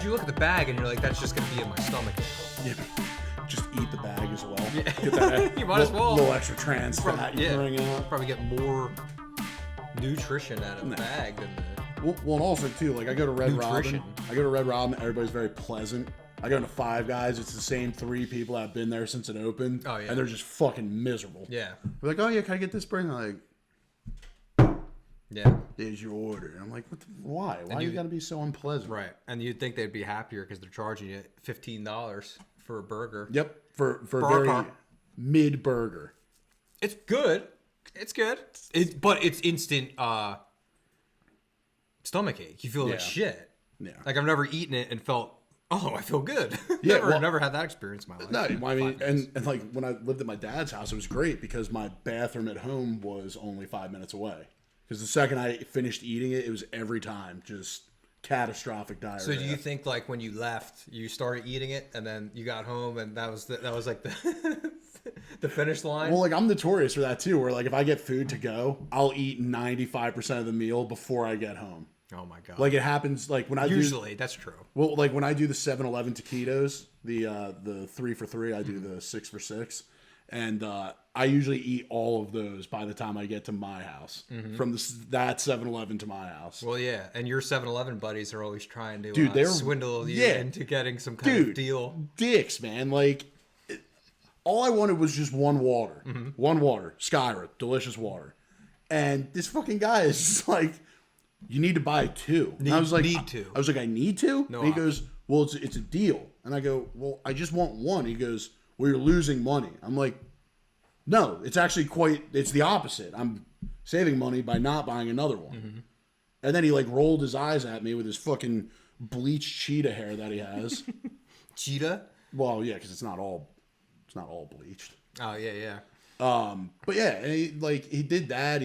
you look at the bag and you're like, that's just gonna be in my stomach. Yeah. Just eat the bag as well. Yeah. Get that You might as well. little extra trans fat you bring out. Probably get more nutrition out of the bag than the. Well, and also too, like I go to Red Robin. Everybody's very pleasant. I go into Five Guys. It's the same 3 people that have been there since it opened. Oh yeah. And they're just fucking miserable. Yeah. They're like, oh yeah, can I get this burger? I'm like, yeah. There's your order. And I'm like, why? Why you gotta be so unpleasant? Right. And you'd think they'd be happier because they're charging you $15 for a burger. Yep. For very mid burger. It's good. It's good. But it's instant stomach ache. You feel like shit. Yeah. Like I've never eaten it and felt, oh, I feel good. Yeah. never had that experience in my life. No, I mean, and like when I lived at my dad's house, it was great because my bathroom at home was only 5 minutes away. Because the second I finished eating it, it was every time just catastrophic diarrhea. So do you think like when you left, you started eating it, and then you got home, and that was like the the finish line? Well, like I'm notorious for that too. Where like if I get food to go, I'll eat 95% of the meal before I get home. Oh my god! Like it happens like when I usually that's true. Well, like when I do the 7-Eleven taquitos, the 3 for 3, I do the 6 for 6. And I usually eat all of those by the time I get to my house. From that 7-Eleven to my house. Well, yeah. And your 7-Eleven buddies are always trying to swindle you into getting some kind of deal. Dicks, man. Like, all I wanted was just one water. One water. Skyra. Delicious water. And this fucking guy is just like, you need to buy 2. And I was like, I was like, I need to? No, and he goes, well, it's a deal. And I go, well, I just want one. He goes, well, you're losing money. I'm like, no, it's actually it's the opposite. I'm saving money by not buying another one. And then he like rolled his eyes at me with his fucking bleached cheetah hair that he has. Cheetah? Well, yeah, because it's not all bleached. Oh, yeah. But yeah, and he did that.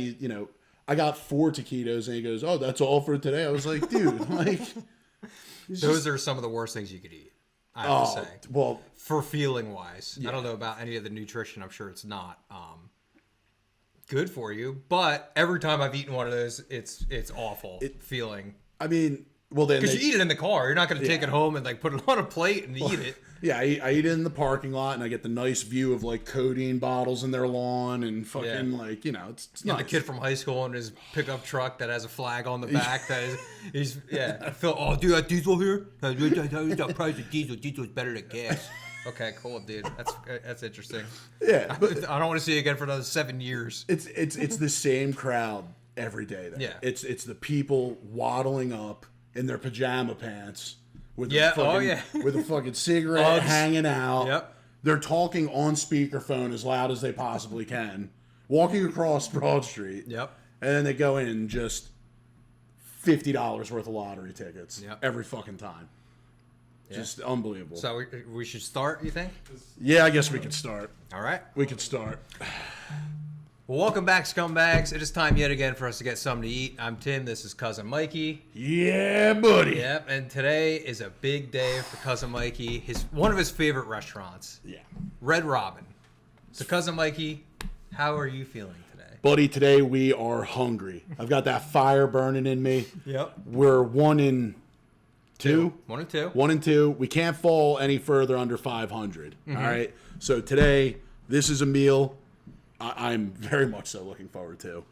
I got 4 taquitos and he goes, oh, that's all for today. I was like, dude, like. Those are some of the worst things you could eat. I have to say. Well, for feeling wise, I don't know about any of the nutrition. I'm sure it's not good for you. But every time I've eaten one of those, it's awful feeling. I mean, well then because you eat it in the car, you're not going to take it home and like put it on a plate and eat it. Yeah, I eat it in the parking lot, and I get the nice view of like codeine bottles in their lawn and fucking like it's nice. The kid from high school in his pickup truck that has a flag on the back that is Phil. Oh, do you got diesel here? The price of diesel. Diesel's better than gas. Okay, cool, dude. That's interesting. Yeah, but I don't want to see you again for another 7 years. It's the same crowd every day. Though. Yeah, it's the people waddling up in their pajama pants. With with a fucking cigarette hanging out. Yep. They're talking on speakerphone as loud as they possibly can, walking across Broad Street. Yep. And then they go in and just $50 worth of lottery tickets every fucking time. Yeah. Just unbelievable. So we should start, you think? Yeah, I guess we could start. All right. We could start. Well, welcome back, scumbags. It is time yet again for us to get something to eat. I'm Tim. This is Cousin Mikey. Yeah, buddy. Yep. And today is a big day for Cousin Mikey. One of his favorite restaurants. Yeah. Red Robin. So, Cousin Mikey, how are you feeling today? Buddy, today we are hungry. I've got that fire burning in me. Yep. We're 1 and 2. 1 and 2. 1 and 2. We can't fall any further under 500. All right. So today, this is a meal I'm very much so looking forward to.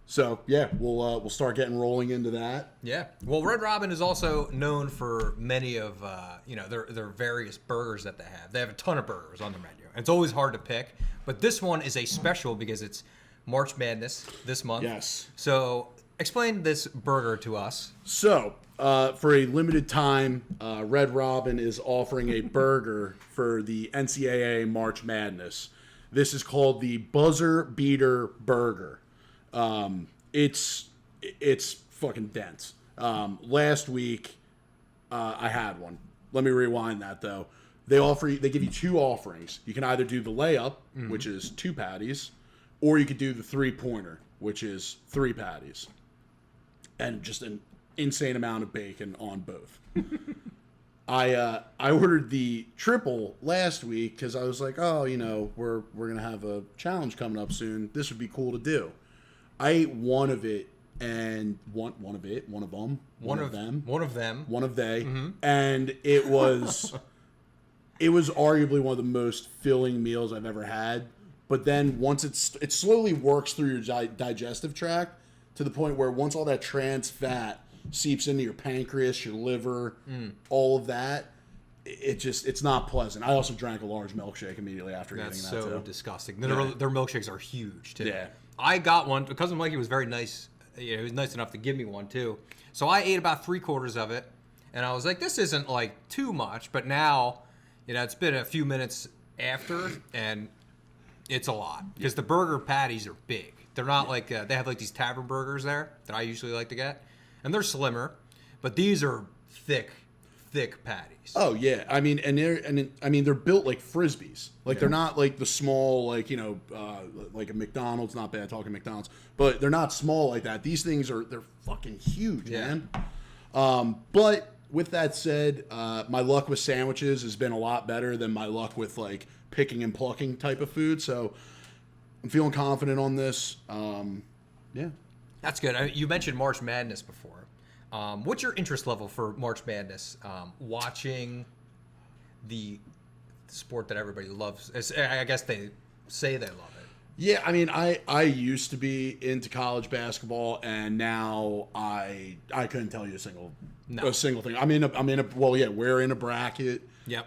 So yeah, we'll start getting rolling into that. Yeah. Well, Red Robin is also known for many of their various burgers that they have. They have a ton of burgers on the menu. It's always hard to pick, but this one is a special because it's March Madness this month. Yes. So explain this burger to us. So for a limited time, Red Robin is offering a burger for the NCAA March Madness. This is called the Buzzer Beater Burger. It's fucking dense. Last week, I had one. Let me rewind that though. They give you 2 offerings. You can either do the layup, which is 2 patties, or you could do the 3-pointer, which is 3 patties, and just an insane amount of bacon on both. I ordered the triple last week because I was like, oh, we're gonna have a challenge coming up soon. This would be cool to do. I ate one of it and one of they, Mm-hmm. and it was arguably one of the most filling meals I've ever had. But then once it slowly works through your digestive tract to the point where once all that trans fat seeps into your pancreas, your liver, all of that, it's not pleasant. I also drank a large milkshake immediately after eating that. That's so too. disgusting. Their milkshakes are huge too. Yeah. I got one. Cousin Mikey was very nice. He was nice enough to give me one too. So I ate about 3/4 of it, and I was like, "This isn't like too much." But now, it's been a few minutes after, and it's a lot because the burger patties are big. They're not like they have like these tavern burgers there that I usually like to get, and they're slimmer, but these are thick patties. Oh yeah, I mean, they're built like frisbees. Like they're not like the small, like like a McDonald's. Not bad talking McDonald's, but they're not small like that. These things they're fucking huge, man. But with that said, my luck with sandwiches has been a lot better than my luck with like picking and plucking type of food. So I'm feeling confident on this. Yeah, That's good. You mentioned March Madness before. What's your interest level for March Madness? Watching the sport that everybody loves. I guess they say they love it. Yeah, I mean, I used to be into college basketball, and now I couldn't tell you a single thing. We're in a bracket. Yep.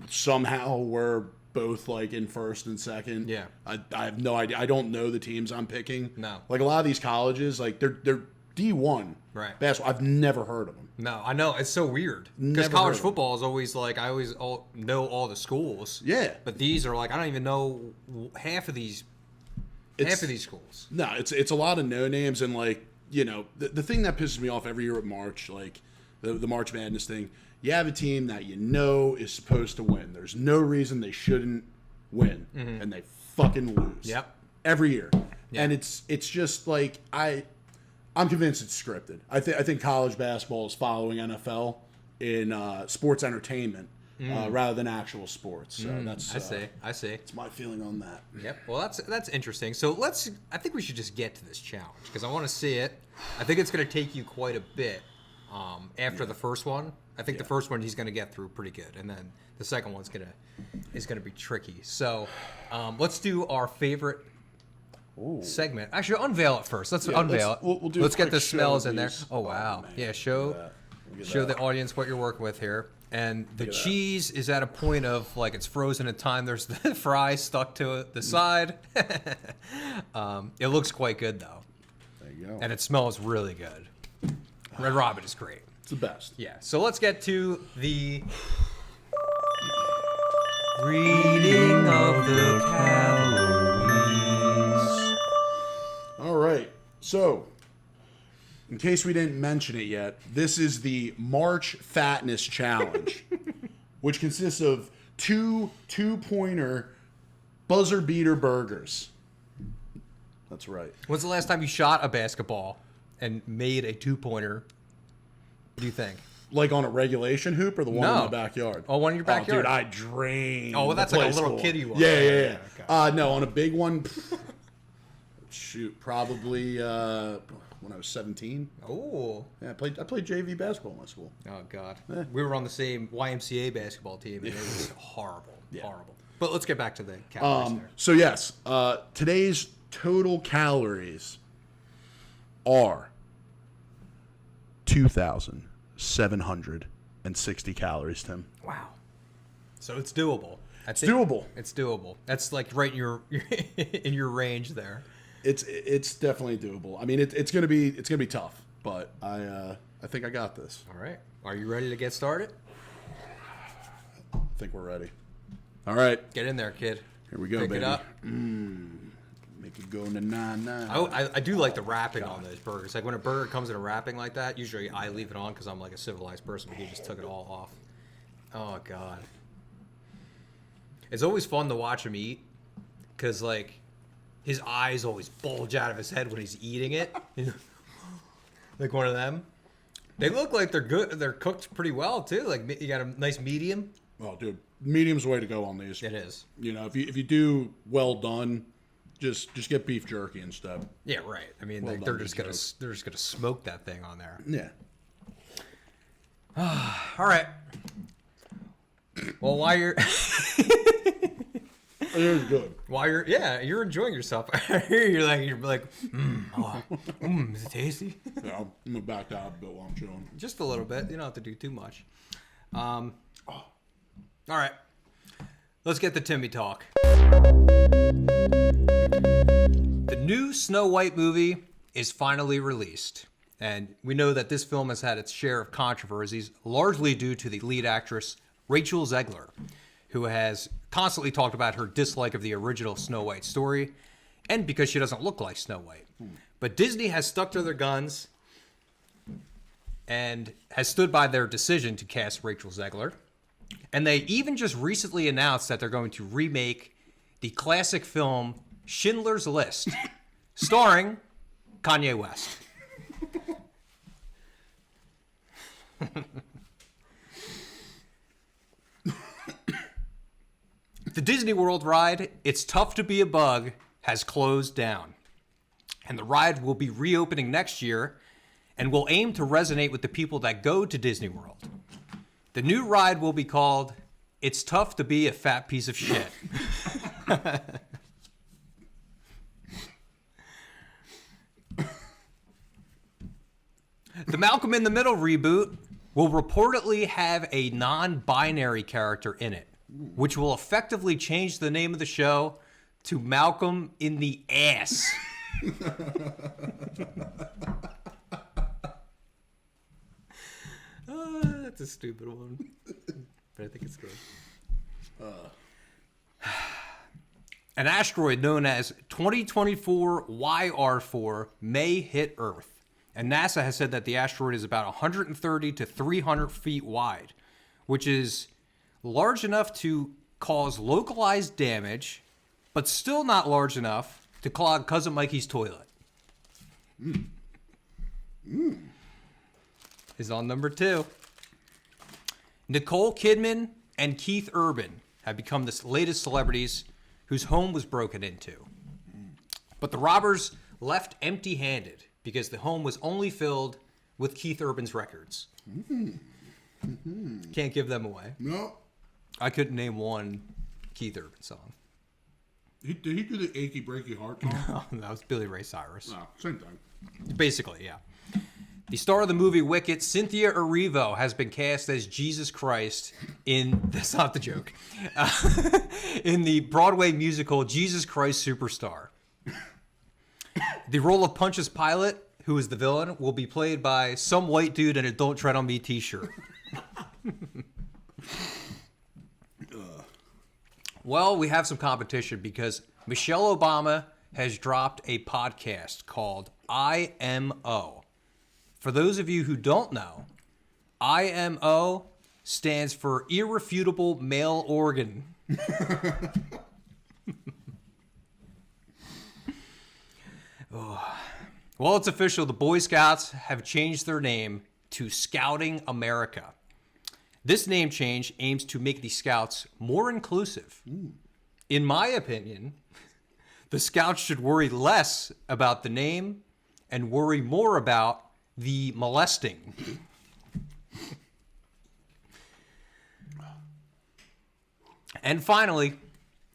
Somehow we're both like in first and second. Yeah. I have no idea. I don't know the teams I'm picking. No. Like a lot of these colleges, like they're D1 Right. basketball. I've never heard of them. No, I know. It's so weird. Because Never college heard of football is always like, I always know all the schools. Yeah. But these are like, I don't even know half of these schools. No, it's a lot of no names, and like, the thing that pisses me off every year at March, like the March Madness thing, you have a team that is supposed to win. There's no reason they shouldn't win, and they fucking lose. Yep. Every year. Yeah. And it's just like I'm convinced it's scripted. I think college basketball is following NFL in sports entertainment rather than actual sports. So that's I see. It's my feeling on that. Yep. Well, that's interesting. So I think we should just get to this challenge because I want to see it. I think it's going to take you quite a bit after the first one. I think the first one he's going to get through pretty good, and then the second one's going to be tricky. So let's do our favorite segment. Actually, unveil it first. Let's unveil it. We'll do let's a get quick the show smells of in there. these. Oh wow. man. Yeah. Show the audience what you're working with here. And the cheese is at a point of like it's frozen in time. There's the fry stuck to the side. It looks quite good though. There you go. And it smells really good. Red Robin is great. It's the best. Yeah. So let's get to the reading of the calories. All right. So, in case we didn't mention it yet, this is the March FATNESS Challenge, which consists of two-pointer buzzer beater burgers. That's right. When's the last time you shot a basketball and made a 2-pointer? What do you think? Like on a regulation hoop or the one in No. the backyard? Oh, one in your backyard? Dude, I drained. Oh, well, that's the like a place little full. kiddie one. Yeah. Okay. No, on a big one, shoot, probably when I was 17. Oh. Yeah, I played JV basketball in my school. Oh, God. We were on the same YMCA basketball team, and it was horrible. Yeah. Horrible. But let's get back to the calories there. So yes, today's total calories are 2,760 calories, Tim. Wow. So it's doable. It's doable. It's doable. That's like right in your in your range there. It's definitely doable. I mean, it's gonna be tough, but I think I got this. All right. Are you ready to get started? I think we're ready. All right, Get in there, kid. here we go, Pick baby. it up. Make it go to 9-9. I do like the wrapping on those burgers. Like when a burger comes in a wrapping like that, usually I leave it on because I'm like a civilized person, but he just took it all off. Oh, God. It's always fun to watch him eat because, like, his eyes always bulge out of his head when he's eating it. Like one of them. They look like they're good. They're cooked pretty well, too. Like, you got a nice medium. Oh, dude, medium's the way to go on these. It is. You know, if you do well done, Just get beef jerky instead. Yeah, right. I mean, Well like, done, they're just gonna smoke that thing on there. Yeah. All right. Well, while you're It is good. you're enjoying yourself. you're like, is it tasty? Yeah, I'm gonna back out a bit while I'm chewing. Just a little bit. You don't have to do too much. All right. Let's get the Timmy talk. The new Snow White movie is finally released. And we know that this film has had its share of controversies, largely due to the lead actress, Rachel Zegler, who has constantly talked about her dislike of the original Snow White story, and because she doesn't look like Snow White. But Disney has stuck to their guns and has stood by their decision to cast Rachel Zegler. And they even just recently announced that they're going to remake the classic film Schindler's List, starring Kanye West. The Disney World ride, It's Tough to Be a Bug, has closed down. And the ride will be reopening next year and will aim to resonate with the people that go to Disney World. The new ride will be called It's Tough to Be a Fat Piece of Shit. The Malcolm in the Middle reboot will reportedly have a non-binary character in it, which will effectively change the name of the show to Malcolm in the Ass. That's a stupid one, but I think it's good. An asteroid known as 2024 YR4 may hit Earth. And NASA has said that the asteroid is about 130 to 300 feet wide, which is large enough to cause localized damage, but still not large enough to clog Cousin Mikey's toilet. Is on number 2. Nicole Kidman and Keith Urban have become the latest celebrities whose home was broken into. But the robbers left empty-handed because the home was only filled with Keith Urban's records. Can't give them away. No. I couldn't name one Keith Urban song. Did he do the Achy Breaky Heart song? Oh, that was Billy Ray Cyrus. No, same thing. Basically, yeah. The star of the movie Wicked, Cynthia Erivo, has been cast as Jesus Christ in... That's not the joke. In the Broadway musical Jesus Christ Superstar. The role of Pontius Pilate, who is the villain, will be played by some white dude in a Don't Tread on Me t-shirt. Well, we have some competition because Michelle Obama has dropped a podcast called IMO. For those of you who don't know, IMO stands for Irrefutable Male Organ. Well, it's official. The Boy Scouts have changed their name to Scouting America. This name change aims to make the Scouts more inclusive. In my opinion, the Scouts should worry less about the name and worry more about the molesting. And finally,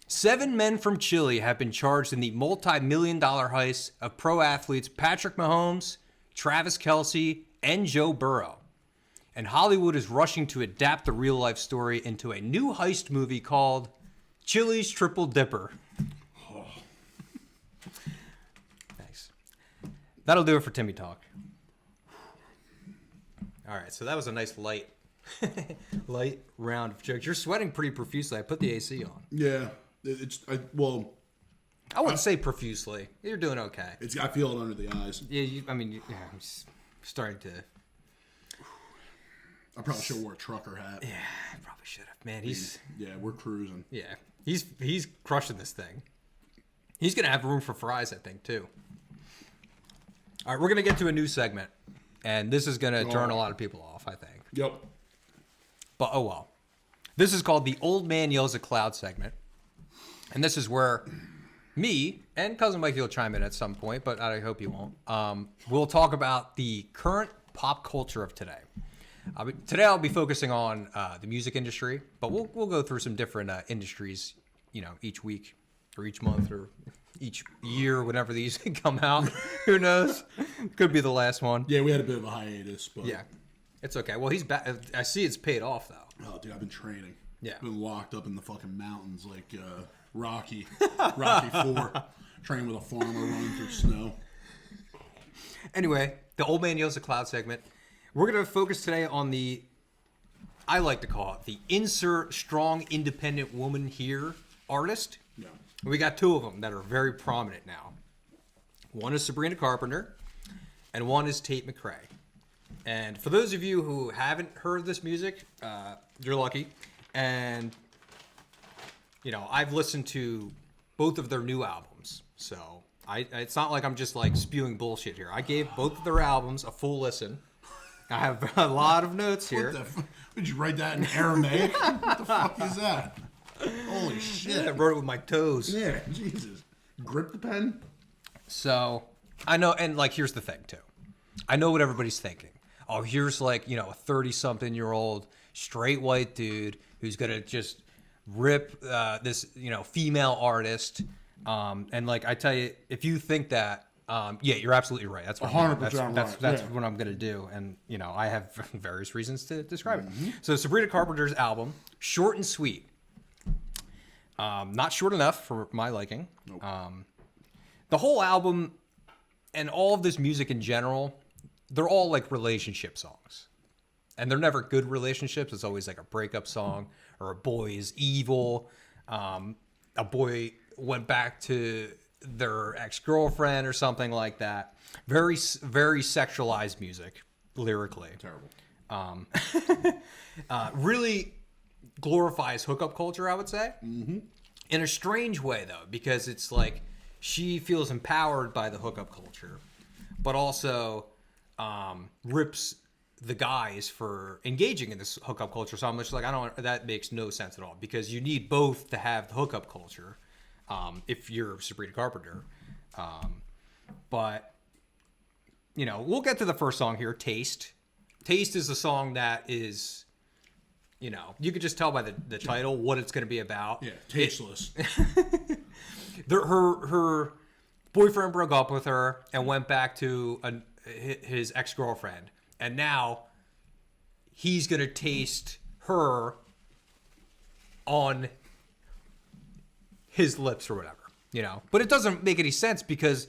7 men from Chile have been charged in the multi-million-dollar heist of pro athletes Patrick Mahomes, Travis Kelce, and Joe Burrow. And Hollywood is rushing to adapt the real-life story into a new heist movie called Chile's Triple Dipper. Nice. That'll do it for Timmy Talk. All right, so that was a nice light round of jokes. You're sweating pretty profusely. I put the AC on. Yeah. I wouldn't say profusely. You're doing okay. I feel it under the eyes. Yeah, I'm starting to. I probably should have wore a trucker hat. Yeah, I probably should have. Man, he's. Yeah, we're cruising. Yeah, he's crushing this thing. He's gonna have room for fries, I think, too. All right, we're gonna get to a new segment, and this is gonna turn a lot of people off, I think. Yep. But oh well. This is called the Old Man Yells at Cloud segment. And this is where me and Cousin Mikey will chime in at some point, but I hope he won't. We'll talk about the current pop culture of today. Today I'll be focusing on the music industry, but we'll go through some different industries, each week or each month or each year, whenever these come out. Who knows? Could be the last one. Yeah, we had a bit of a hiatus, but yeah, it's okay. Well, he's back. I see it's paid off though. Oh, dude, I've been training. Yeah, been locked up in the fucking mountains like Rocky 4, training with a farmer running through snow. Anyway, the Old Man Yells at Cloud segment. We're going to focus today on I like to call it the insert strong independent woman here artist. Yeah. We got two of them that are very prominent now. One is Sabrina Carpenter, and one is Tate McRae. And for those of you who haven't heard this music, you're lucky. And, I've listened to both of their new albums. So it's not like I'm just like spewing bullshit here. I gave both of their albums a full listen. I have a lot of notes here. Did you write that in Aramaic? What the fuck is that? Holy shit. I wrote it with my toes. Yeah, Jesus. Grip the pen? So, I know, and here's the thing, too. I know what everybody's thinking. Oh, here's a 30-something-year-old straight white dude who's going to just rip this, female artist. And, I tell you, if you think that, yeah, you're absolutely right. That's what 100% that's what I'm going to do. And, I have various reasons to describe it. So Sabrina Carpenter's album, short and sweet. Not short enough for my liking. Nope. The whole album and all of this music in general, they're all relationship songs. And they're never good relationships. It's always a breakup song or a boy is evil. A boy went back to their ex-girlfriend or something like that. Very, very sexualized music lyrically. Terrible. Really glorifies hookup culture, I would say. Mm-hmm. In a strange way, though, because it's she feels empowered by the hookup culture, but also rips the guys for engaging in this hookup culture. So I'm just that makes no sense at all, because you need both to have the hookup culture. If you're Sabrina Carpenter. But, we'll get to the first song here, Taste. Taste is a song that is, you could just tell by the title what it's going to be about. Yeah, tasteless. Her boyfriend broke up with her and went back to his ex-girlfriend. And now he's going to taste her on his lips or whatever, But it doesn't make any sense, because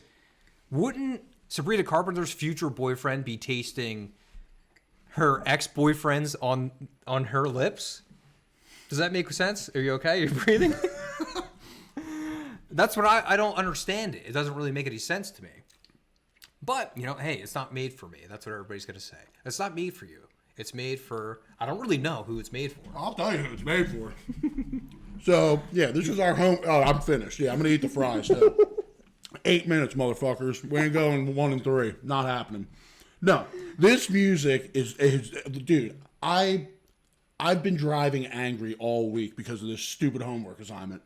wouldn't Sabrina Carpenter's future boyfriend be tasting her ex-boyfriend's on her lips? Does that make sense? Are you okay? You're breathing? That's what I don't understand it. It doesn't really make any sense to me. But, hey, it's not made for me. That's what everybody's going to say. It's not made for you. It's made for, I don't really know who it's made for. I'll tell you who it's made for. So, yeah, this is our home. Oh, I'm finished. Yeah, I'm going to eat the fries, too. 8 minutes, motherfuckers. We ain't going 1 and 3. Not happening. No, this music is dude, I've been driving angry all week because of this stupid homework assignment.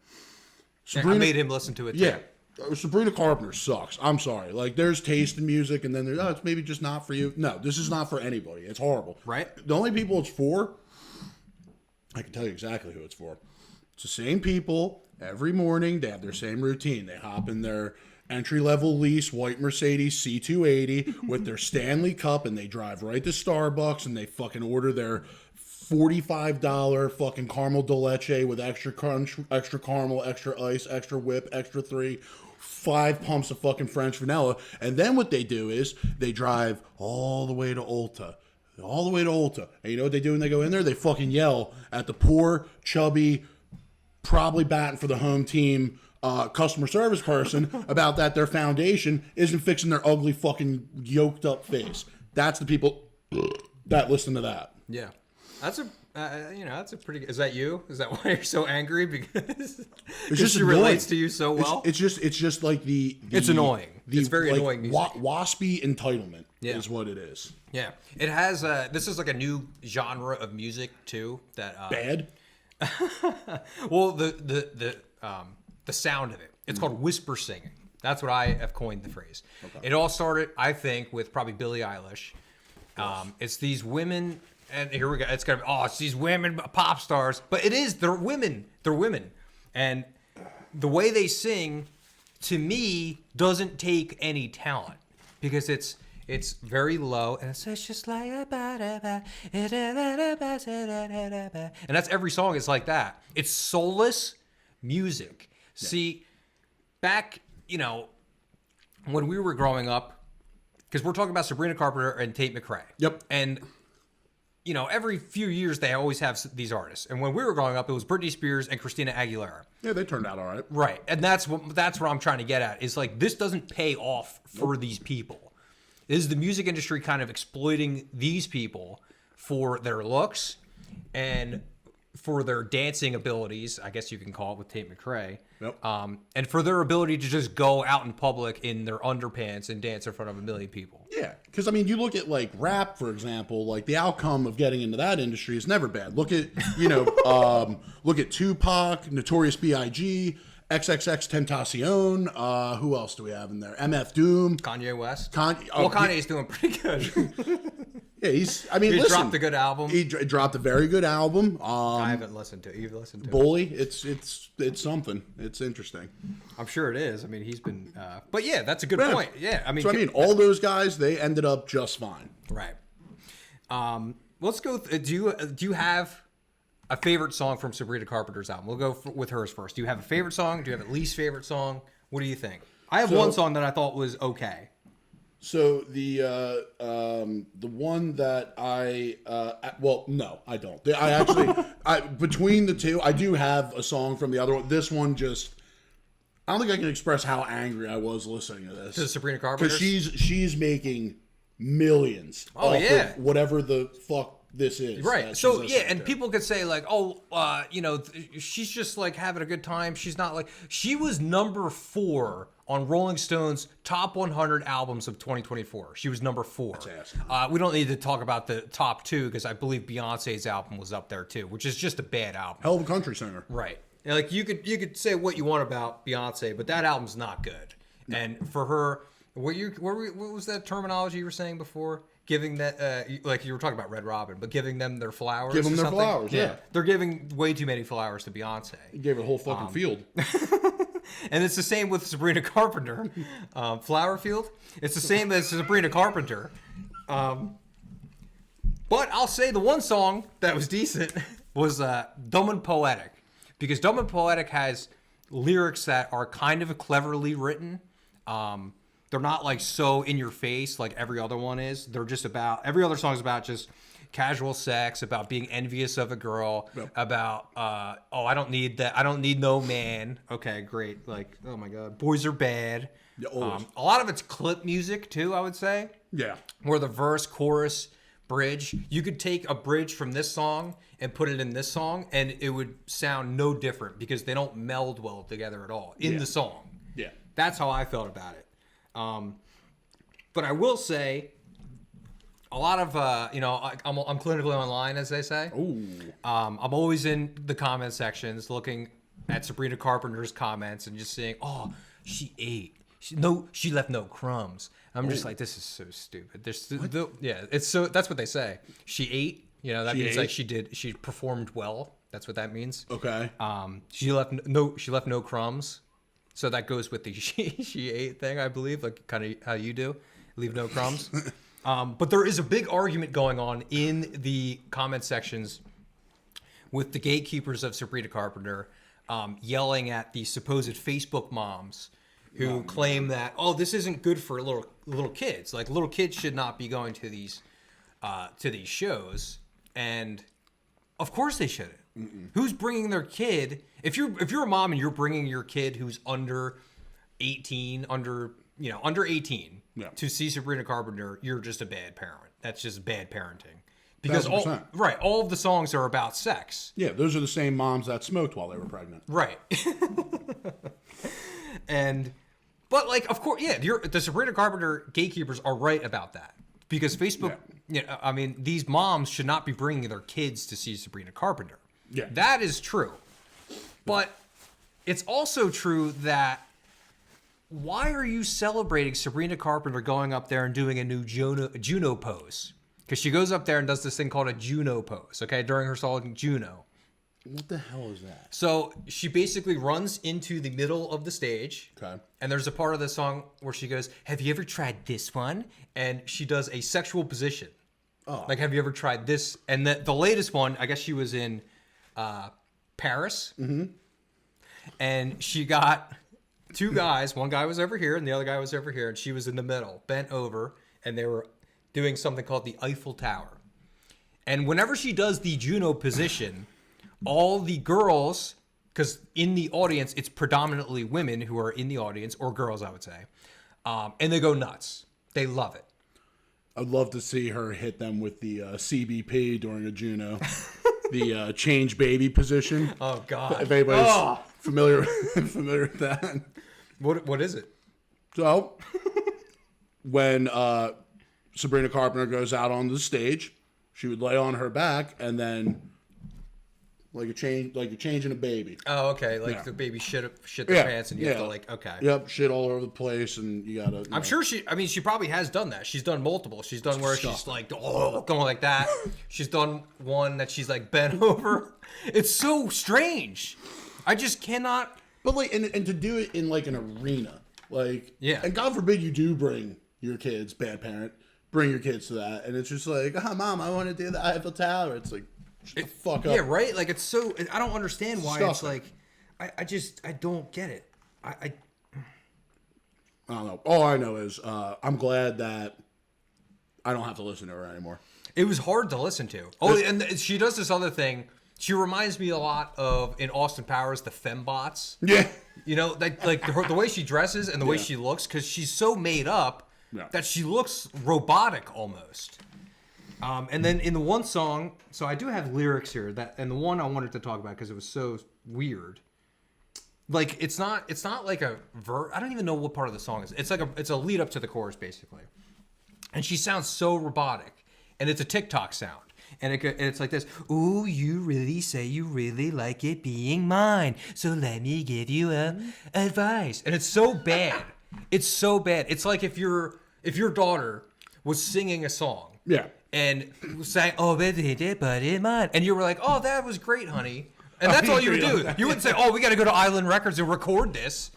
Sabrina, I made him listen to it, too. Yeah. Sabrina Carpenter sucks. I'm sorry. There's taste in music, and then there's, it's maybe just not for you. No, this is not for anybody. It's horrible. Right? The only people it's for, I can tell you exactly who it's for. It's the same people every morning. They have their same routine. They hop in their entry-level lease white Mercedes C280 with their Stanley Cup, and they drive right to Starbucks, and they fucking order their $45 fucking caramel de leche with extra crunch, extra caramel, extra ice, extra whip, extra 5 pumps of fucking French vanilla. And then what they do is they drive all the way to Ulta. All the way to Ulta. And you know what they do when they go in there? They fucking yell at the poor, chubby, probably batting for the home team customer service person about that their foundation isn't fixing their ugly fucking yoked up face. That's the people that listen to that. Yeah. That's a that's a pretty. Is that you? Is that why you're so angry? Because she relates to you so well. It's just like the it's annoying. It's very annoying music. Waspy entitlement is what it is. Yeah, it has. This is like a new genre of music too. That bad. Well, the sound of it. It's called whisper singing. That's what I have coined the phrase. Okay. It all started, I think, with probably Billie Eilish. Yes. It's these women, and here we go. It's gonna be, it's these women pop stars, but they're women. They're women, and the way they sing, to me, doesn't take any talent because it's very low, and it says just like and that's every song. It's like that. It's soulless music. Yeah. See, back, when we were growing up, because we're talking about Sabrina Carpenter and Tate McRae. Yep. And, every few years they always have these artists. And when we were growing up, it was Britney Spears and Christina Aguilera. Yeah, they turned out all right. Right. And that's what I'm trying to get at, is like, this doesn't pay off for these people. This is the music industry kind of exploiting these people for their looks and for their dancing abilities, I guess you can call it, with Tate McRae. Yep. And for their ability to just go out in public in their underpants and dance in front of a million people. Yeah, because, you look at, like, rap, for example, like, the outcome of getting into that industry is never bad. Look at, look at Tupac, Notorious B.I.G., XXX who else do we have in there? MF Doom. Kanye West. Kanye's doing pretty good. Yeah, he dropped a good album. He dropped a very good album. I haven't listened to it. You've listened to it? Bully. It's something. It's interesting. I'm sure it is. He's been... but yeah, that's a good point. Yeah, all those guys, they ended up just fine. Right. Let's go... do you have a favorite song from Sabrina Carpenter's album? We'll go with hers first. Do you have a favorite song? Do you have a least favorite song? What do you think? I have one song that I thought was okay. So the one that no, I don't. Between the two, I do have a song from the other one. This one I don't think I can express how angry I was listening to this. To Sabrina Carpenter? Because she's making millions. Oh, yeah. Of whatever the fuck this is. Right. So, yeah, and people could say, like, she's just, like, having a good time. She's not, like... She was number 4 on Rolling Stone's top 100 albums of 2024. She was number 4. That's we don't need to talk about the top 2 because I believe Beyonce's album was up there too, which is just a bad album. Hell of a country singer. Right. Like you could say what you want about Beyonce, but that album's not good. No. And for her, what was that terminology you were saying before? Giving that, like you were talking about Red Robin, but giving them their flowers. Give them their flowers. Yeah. They're giving way too many flowers to Beyonce. He gave her a whole fucking field. And it's the same with Sabrina Carpenter. Flower Field. It's the same as Sabrina Carpenter. But I'll say the one song that was decent was Dumb and Poetic. Because Dumb and Poetic has lyrics that are kind of cleverly written. They're not like so in your face like every other one is. They're just about, every other song is about just casual sex, about being envious of a girl, about I don't need that, I don't need no man. Okay, great. Like, oh my god, boys are bad. Yeah, a lot of it's clip music too, I would say. Yeah, where the verse, chorus, bridge, you could take a bridge from this song and put it in this song and it would sound no different because they don't meld well together at all in the song. Yeah, that's how I felt about it. But I will say, a lot of, I'm clinically online, as they say. Ooh. I'm always in the comment sections looking at Sabrina Carpenter's comments and just saying, oh, she ate. She left no crumbs. I'm just like, this is so stupid. It's so, that's what they say. She ate, that means like she performed well. That's what that means. Okay. She left no crumbs. So that goes with the she ate thing, I believe, like kind of how you do, leave no crumbs. But there is a big argument going on in the comment sections with the gatekeepers of Sabrina Carpenter yelling at the supposed Facebook moms who claim that, this isn't good for little kids. Like little kids should not be going to these shows, and of course they shouldn't. Mm-mm. Who's bringing their kid? If you're a mom and you're bringing your kid who's under 18, under 18 to see Sabrina Carpenter, you're just a bad parent. That's just bad parenting. Because all of the songs are about sex. Yeah, those are the same moms that smoked while they were pregnant. Right. But like, of course, the Sabrina Carpenter gatekeepers are right about that. Because Facebook, these moms should not be bringing their kids to see Sabrina Carpenter. Yeah. That is true. But it's also true that why are you celebrating Sabrina Carpenter going up there and doing a new Juno pose? Because she goes up there and does this thing called a Juno pose, okay, during her song Juno. What the hell is that? So she basically runs into the middle of the stage. Okay. And there's a part of the song where she goes, have you ever tried this one? And she does a sexual position. Oh. Like, have you ever tried this? And the latest one, I guess she was in Paris. Mm-hmm. And she got 2 guys. One guy was over here and the other guy was over here. And she was in the middle, bent over. And they were doing something called the Eiffel Tower. And whenever she does the Juno position, all the girls, because in the audience, it's predominantly women who are in the audience, or girls, I would say. And they go nuts. They love it. I'd love to see her hit them with the CBP during a Juno. The change baby position. Oh, God. If anybody's familiar with that. What is it? So, when Sabrina Carpenter goes out on the stage, she would lay on her back and then... like you're changing a baby. Oh, okay. Like the baby shit their pants and you have to okay. Yep, shit all over the place and you gotta... I'm sure she probably has done that. She's done multiple. She's done where she's like, going like that. She's done one that she's like bent over. It's so strange. I just cannot... But like, and to do it in like an arena, like... Yeah. And God forbid you do bring your kids, bad parent, bring your kids to that. And it's just like, Mom, I want to do the Eiffel Tower. It's like... Shut the fuck up. Yeah, right? Like, it's so... I don't understand why it's Stuff. like... I don't get it. I don't know. All I know is I'm glad that I don't have to listen to her anymore. It was hard to listen to. Oh, and she does this other thing. She reminds me a lot of, in Austin Powers, the fembots. Yeah. You know, like the way she dresses and the way she looks, because she's so made up that she looks robotic almost. And then in the one song, so I do have lyrics here and the one I wanted to talk about because it was so weird. Like it's not like a I don't even know what part of the song is. It's a lead up to the chorus basically, and she sounds so robotic, and it's a TikTok sound, and it's like this. Ooh, you really say you really like it being mine, so let me give you advice, and it's so bad. It's so bad. It's like if your daughter was singing a song. Yeah. And sang, oh, but in mine. And you were like, oh, that was great, honey. And that's all you would do. You wouldn't say, oh, we got to go to Island Records and record this.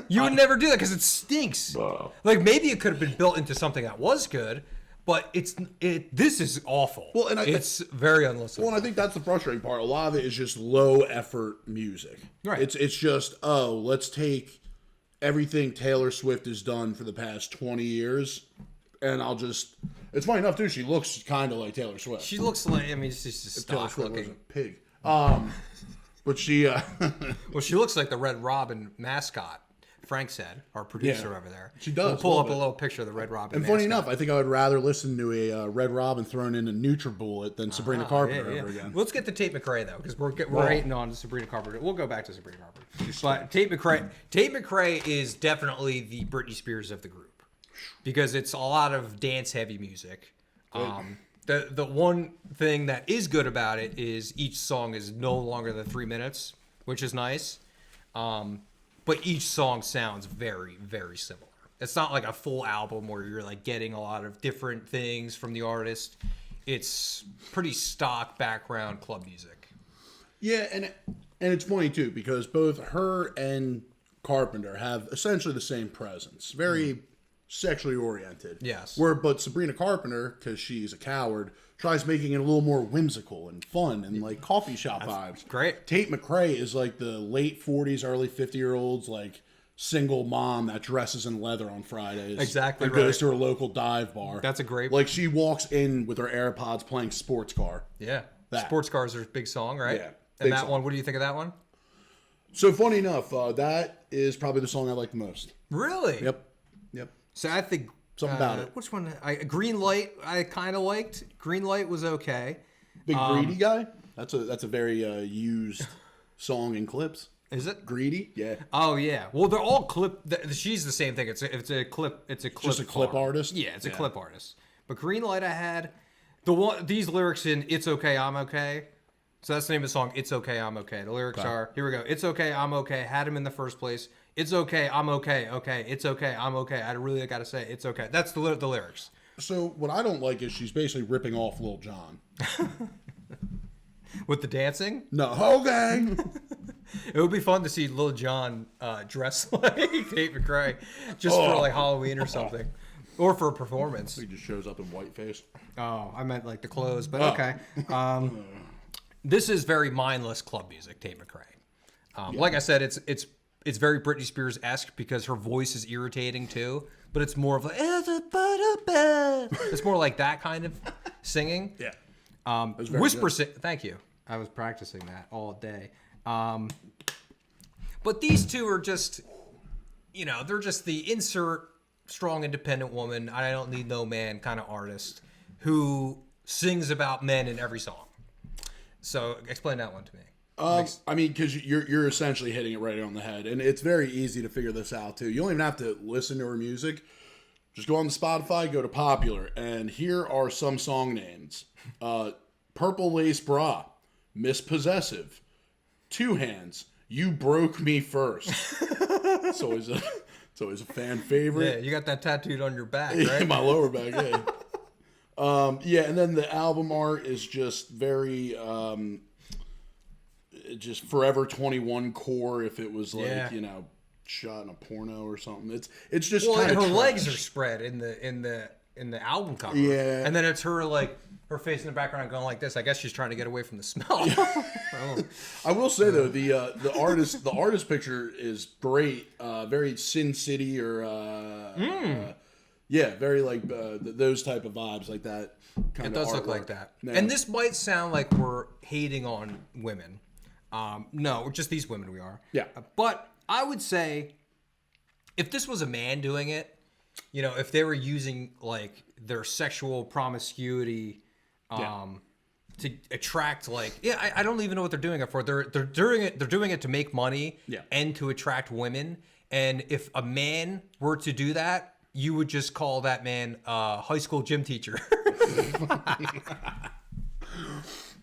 You would never do that because it stinks. Like, maybe it could have been built into something that was good, but this is awful. Well, and it's very unlistenable. Well, and I think that's the frustrating part. A lot of it is just low effort music. Right. It's just, let's take everything Taylor Swift has done for the past 20 years, and I'll just... It's funny enough, too. She looks kind of like Taylor Swift. She looks like... I mean, it's just stock looking. Was a pig. But she... well, she looks like the Red Robin mascot, Frank said, our producer over there. She does. We'll pull up a little picture of the Red Robin mascot. Funny enough, I think I would rather listen to a Red Robin thrown in a NutriBullet than Sabrina Carpenter over again. Let's get to Tate McRae, though, because we're hating on Sabrina Carpenter. We'll go back to Sabrina Carpenter. But Tate McRae is definitely the Britney Spears of the group. Because it's a lot of dance-heavy music. The one thing that is good about it is each song is no longer than 3 minutes, which is nice. But each song sounds very, very similar. It's not like a full album where you're like getting a lot of different things from the artist. It's pretty stock background club music. Yeah, and it's funny too because both her and Carpenter have essentially the same presence. Very sexually oriented. Yes. But Sabrina Carpenter, because she's a coward, tries making it a little more whimsical and fun and like coffee shop vibes. Great. Tate McRae is like the late 40s, early 50-year-olds, like single mom that dresses in leather on Fridays. Exactly. And goes to her local dive bar. That's a great. Like she walks in with her AirPods playing Sports Car. Yeah. Sports Cars are a big song, right? Yeah. And that one, what do you think of that one? So funny enough, that is probably the song I like the most. Really? Yep. So I think something about it. Which one? Green Light. I kind of liked. Green Light was okay. Big Greedy guy. That's a very used song in clips. Is it Greedy? Yeah. Oh yeah. Well, they're all clip. She's the same thing. It's a clip. It's a clip. Just a clip artist. Yeah, it's a clip artist. But Green Light, I had these lyrics in "It's Okay, I'm Okay." So that's the name of the song. It's okay, I'm okay. The lyrics are, here we go. It's okay, I'm okay. Had him in the first place. It's okay, I'm okay. Okay, it's okay, I'm okay. I really got to say, it's okay. That's the lyrics. So what I don't like is she's basically ripping off Lil Jon. With the dancing? No, okay. It would be fun to see Lil Jon dressed like Tate McRae, just for like Halloween or something, or for a performance. He just shows up in whiteface. Oh, I meant like the clothes, but okay. This is very mindless club music, Tate McRae. Like I said, it's very Britney Spears-esque because her voice is irritating too, but it's more of like it's more like that kind of singing. Yeah. Whisper sing. Thank you. I was practicing that all day. But these two are just, they're just the insert strong, independent woman. I don't need no man kind of artist who sings about men in every song. So explain that one to me. I mean, because you're essentially hitting it right on the head, and it's very easy to figure this out too. You don't even have to listen to her music. Just go on the Spotify, go to popular, and here are some song names: Purple Lace Bra, Miss Possessive, Two Hands, You Broke Me First. It's always a fan favorite. Yeah, you got that tattooed on your back, Yeah, right? my lower back. Yeah. Yeah, and then the album art is just very. Just Forever 21 core if it was like shot in a porno or something. It's just well, kind of her legs are spread in the album cover. Yeah, and then it's her her face in the background going like this. I guess she's trying to get away from the smell. I will say though the artist picture is great. Very Sin City or very like those type of vibes like that. It does look like that. Yeah. And this might sound like we're hating on women. No, just these women we are. Yeah. But I would say if this was a man doing it, if they were using like their sexual promiscuity to attract I don't even know what they're doing it for. They're doing it to make money and to attract women. And if a man were to do that, you would just call that man a high school gym teacher.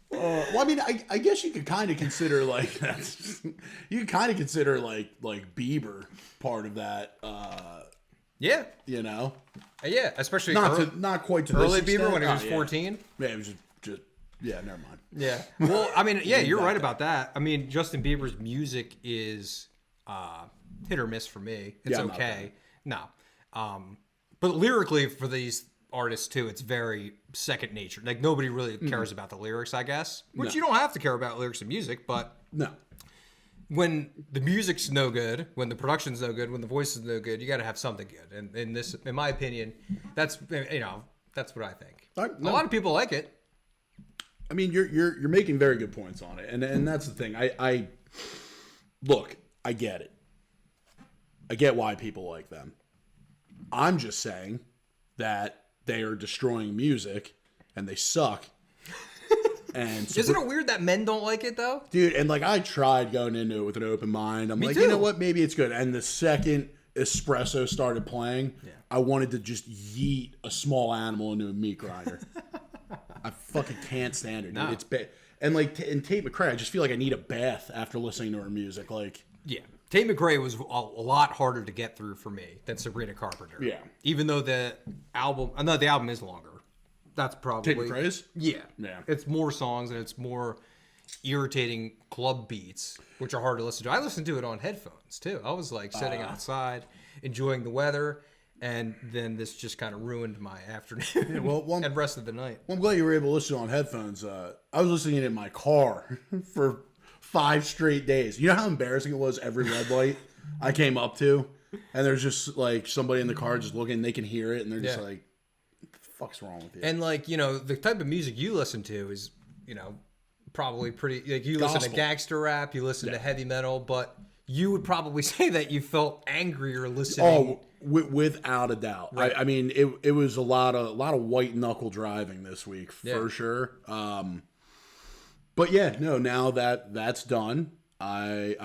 Well, I mean, I guess you could kind of consider like that's you could kind of consider like Bieber part of that. Yeah, Yeah, especially not quite to early this Bieber extent. when he was 14. Yeah, it was just never mind. Yeah. Well, I mean, yeah, you're right about that. I mean, Justin Bieber's music is hit or miss for me. It's okay. No. But lyrically for these artists too, it's very second nature. Like nobody really cares about the lyrics, I guess. Which you don't have to care about lyrics in music, but when the music's no good, when the production's no good, when the voice is no good, you got to have something good. And in this, in my opinion, that's that's what I think. A lot of people like it. I mean, you're making very good points on it, and that's the thing. I look, I get it. I get why people like them. I'm just saying that they are destroying music and they suck. And isn't it weird that men don't like it though? Dude, and like I tried going into it with an open mind. I'm like, too. You know what? Maybe it's good. And the second Espresso started playing, I wanted to just yeet a small animal into a meat grinder. I fucking can't stand it, dude. It's bad. And like in Tate McRae, I just feel like I need a bath after listening to her music. Like, yeah. Tate McRae was a lot harder to get through for me than Sabrina Carpenter. Yeah. Even though the album is longer. That's probably... Tate McRae's? Yeah. It's more songs and it's more irritating club beats, which are hard to listen to. I listened to it on headphones, too. I was like sitting outside, enjoying the weather, and then this just kind of ruined my afternoon and rest of the night. Well, I'm glad you were able to listen on headphones. I was listening in my car for 5 straight days. You know how embarrassing it was every red light I came up to? And there's just like somebody in the car just looking, they can hear it, and they're just like, what the fuck's wrong with you? And like, the type of music you listen to is, probably pretty, like you listen to gangster rap, you listen to heavy metal, but you would probably say that you felt angrier listening. Oh, without a doubt. Right. I mean, it was a lot of white knuckle driving this week for sure. But yeah, no, now that's done, I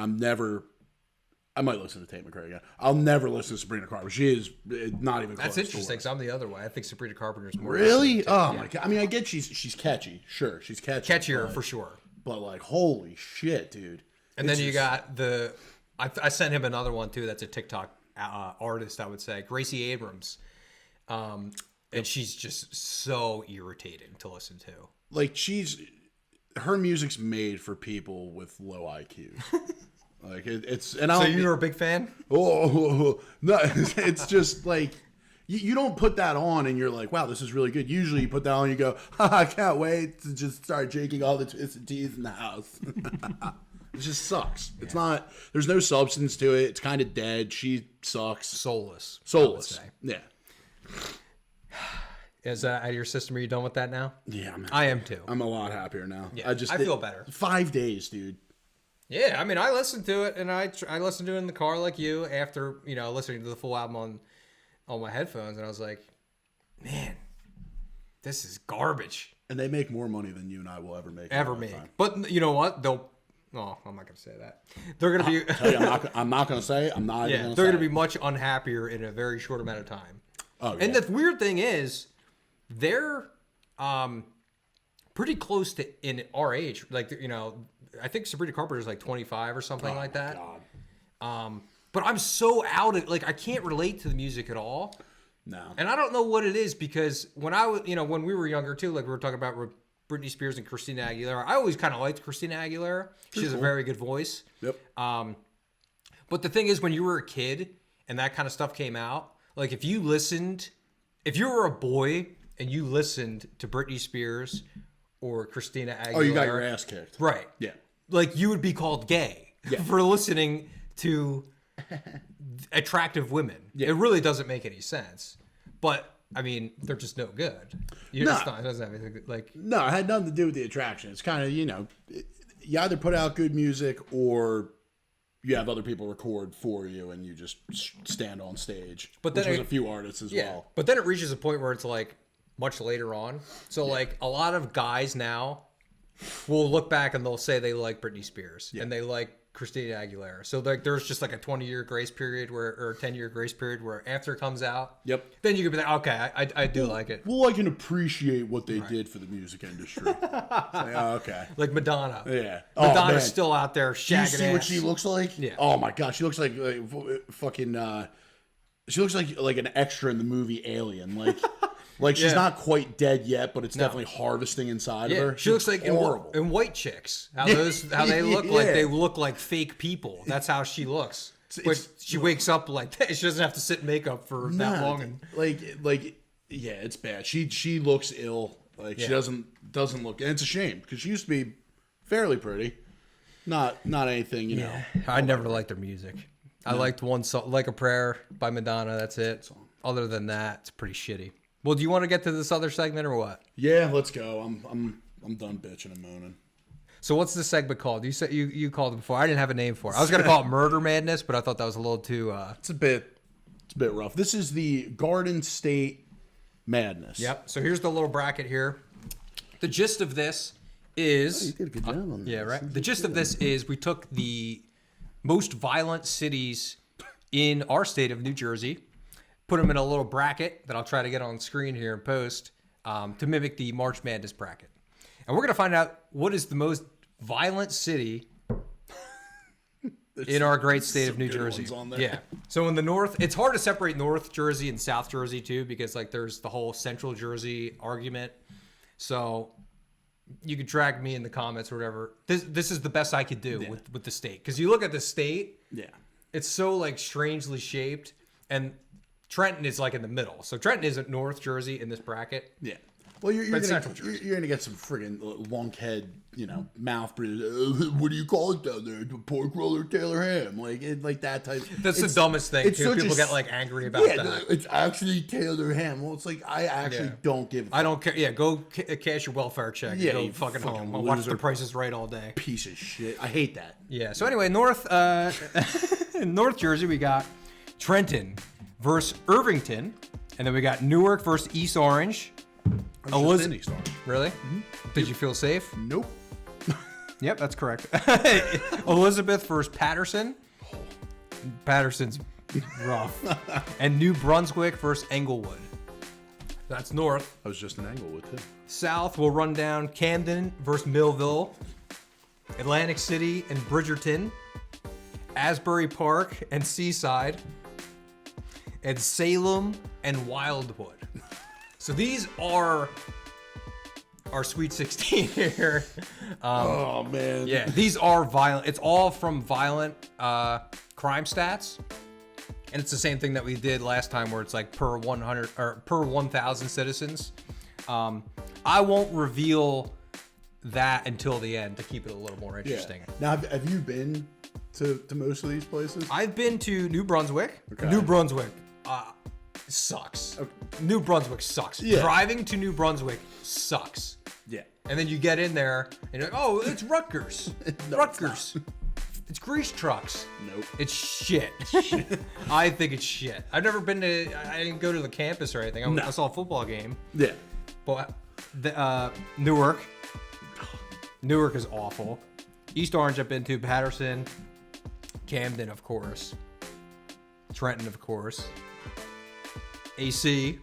might listen to Tate McRae again. I'll never listen to Sabrina Carpenter. She is not even close. That's interesting, because I'm the other way. I think Sabrina Carpenter's more... Really? Oh, my God. I mean, I get she's catchy. Sure, she's catchy. Catchier, for sure. but like, holy shit, dude. And then you got I sent him another one too. That's a TikTok artist, I would say, Gracie Abrams. And she's just so irritating to listen to. Like her music's made for people with low IQs. Like it's, and so you're a big fan? Oh no, it's just like you don't put that on and you're like, wow, this is really good. Usually you put that on and you go, I can't wait to just start drinking all the twisted teas in the house. It just sucks. Yeah. It's not. There's no substance to it. It's kind of dead. She sucks. Soulless. Yeah. Is that out of your system? Are you done with that now? Yeah, I am too. I'm a lot happier now. Yeah, I feel better. 5 days, dude. Yeah, I mean, I listened to it, and I listened to it in the car like you after, listening to the full album on my headphones, and I was like, man, this is garbage. And they make more money than you and I will ever make. But you know what? I'm not going to say that. They're going to be... I'm not going to say it. I'm not even going to say it. They're going to be much unhappier in a very short amount of time. Oh, yeah. And the weird thing is, they're pretty close to in our age. Like, I think Sabrina Carpenter is like 25 or something like that. God. But I'm so out of, like, I can't relate to the music at all. No. And I don't know what it is, because when I was, when we were younger too, like we were talking about Britney Spears and Christina Aguilera, I always kind of liked Christina Aguilera. She has a very good voice. Yep. But the thing is, when you were a kid and that kind of stuff came out, like if you were a boy and you listened to Britney Spears or Christina Aguilera. Oh, you got your ass kicked. Right. Yeah. Like you would be called gay for listening to attractive women. Yeah. It really doesn't make any sense. But I mean, they're just no good. It doesn't have anything like. No, it had nothing to do with the attraction. It's kind of, you either put out good music or you have other people record for you and you just stand on stage. But then there's a few artists as well. But then it reaches a point where it's like much later on. So like a lot of guys now will look back and they'll say they like Britney Spears and they like Christina Aguilera. So like there's just like a 20-year grace period or a 10-year grace period where after it comes out, then you could be like, okay, I do like it. Well, I can appreciate what they did for the music industry. Okay. Like Madonna. Yeah. Madonna's still out there shagging ass. Do you see what she looks like? Yeah. Oh my God, she looks like fucking. She looks like an extra in the movie Alien. Like she's not quite dead yet, but it's definitely harvesting inside of her. She looks like in White Chicks. How they look like they look like fake people. That's how she looks. But she wakes up like that. She doesn't have to sit in makeup for that long. And it's bad. She looks ill. Like she doesn't look, and it's a shame because she used to be fairly pretty. Not anything, you know. I never liked her music. I liked one song, Like a Prayer by Madonna. That's it. Other than that, it's pretty shitty. Well, do you want to get to this other segment or what? Yeah, let's go. I'm done bitching and moaning. So what's the segment called? You said you called it before. I didn't have a name for it. I was gonna call it Murder Madness, but I thought that was a little too. It's a bit rough. This is the Garden State Madness. Yep. So here's the little bracket here. The gist of this is. Oh, you did a good job on this. Yeah, right. The gist of this is we took the most violent cities in our state of New Jersey, put them in a little bracket that I'll try to get on screen here and post to mimic the March Madness bracket. And we're going to find out what is the most violent city in our great state of New Jersey. Yeah. So in the North, it's hard to separate North Jersey and South Jersey too, because like there's the whole Central Jersey argument. So you could drag me in the comments or whatever. This is the best I could do with the state. Because you look at the state, it's so like strangely shaped, and Trenton is like in the middle. So Trenton isn't North Jersey in this bracket. Yeah. Well, you're gonna get some friggin' lunkhead, mouth breathers. What do you call it down there? Pork roll or Taylor ham? Like that type. That's the dumbest thing too. People get like angry about that. It's actually Taylor ham. Well, it's like I actually don't give. I don't care. Yeah, go cash your welfare check. Yeah, and go fucking home. I'll watch The Price is Right all day. Piece of shit. I hate that. Yeah. So anyway, in North Jersey, we got Trenton versus Irvington, and then we got Newark versus East Orange. Really? Mm-hmm. Did you feel safe? Nope. Yep, that's correct. Elizabeth versus Patterson. Patterson's rough. And New Brunswick versus Englewood. That's north. I was just in Englewood too. South, we'll run down Camden versus Millville. Atlantic City and Bridgerton, Asbury Park and Seaside, and Salem and Wildwood. So these are our Sweet 16 here. Oh man. Yeah, these are violent. It's all from violent crime stats. And it's the same thing that we did last time where it's like per 100 or per 1,000 citizens. I won't reveal that until the end to keep it a little more interesting. Yeah. Now, have you been to most of these places? I've been to New Brunswick. Okay. New Brunswick sucks. Okay. New Brunswick sucks. Yeah. Driving to New Brunswick sucks. Yeah. And then you get in there and you're like, oh, it's Rutgers. No, Rutgers. It's grease trucks. Nope. It's shit. I think it's shit. I've never been to, I didn't go to the campus or anything. I saw a football game. Yeah. But Newark. Newark is awful. East Orange I've been to. Patterson. Camden, of course. Trenton, of course. AC.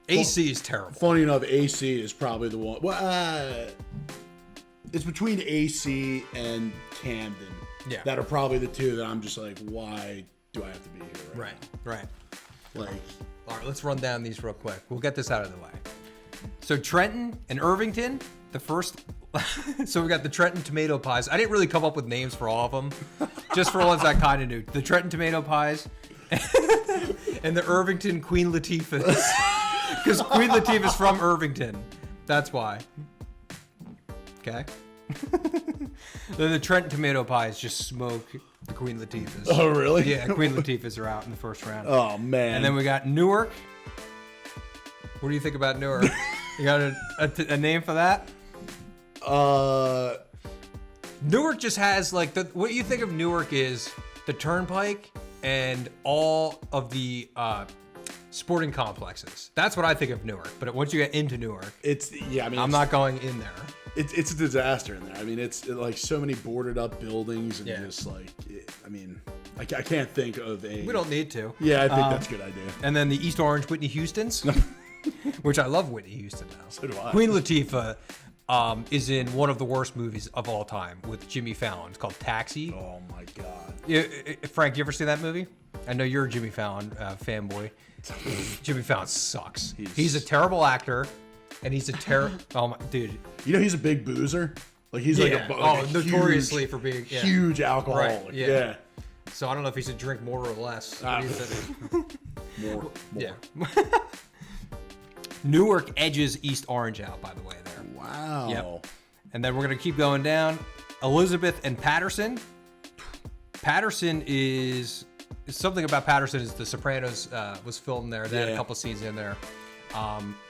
AC is terrible. Funny enough, AC is probably the one. Well, it's between AC and Camden. Yeah. That are probably the two that I'm just like, why do I have to be here Right, right. Like, All right, let's run down these real quick. We'll get this out of the way. So Trenton and Irvington, the first. So we got the Trenton tomato pies. I didn't really come up with names for all of them, just for ones I kind of knew. The Trenton tomato pies and the Irvington Queen Latifahs, because Queen Latifah's from Irvington. That's why. Okay. Then the Trenton tomato pies just smoke the Queen Latifahs. oh really? Yeah, Queen Latifahs are out in the first round. Oh man. And then we got Newark. What do you think about Newark? You got a name for that? Newark just has like what you think of Newark is the Turnpike and all of the sporting complexes. That's what I think of Newark. But once you get into Newark, I'm not going in there. It's a disaster in there. I mean, it's like so many boarded up buildings and just like, I can't think of a. We don't need to. Yeah, I think that's a good idea. And then the East Orange Whitney Houstons, which I love Whitney Houston now. So do I. Queen Latifah is in one of the worst movies of all time with Jimmy Fallon. It's called Taxi. Oh my god. Frank, you ever see that movie? I know you're a Jimmy Fallon fanboy. Jimmy Fallon sucks. He's a terrible actor, and he's a oh my dude. You know he's a big boozer. Like he's like a notoriously huge, for being huge alcoholic. Right, yeah. So I don't know if he should drink more or less. More. Yeah. Newark edges East Orange out, by the way, there. Wow. Yep. And then we're going to keep going down. Elizabeth and Patterson. Patterson is something about Patterson is The Sopranos was filmed there. They had a couple scenes in there.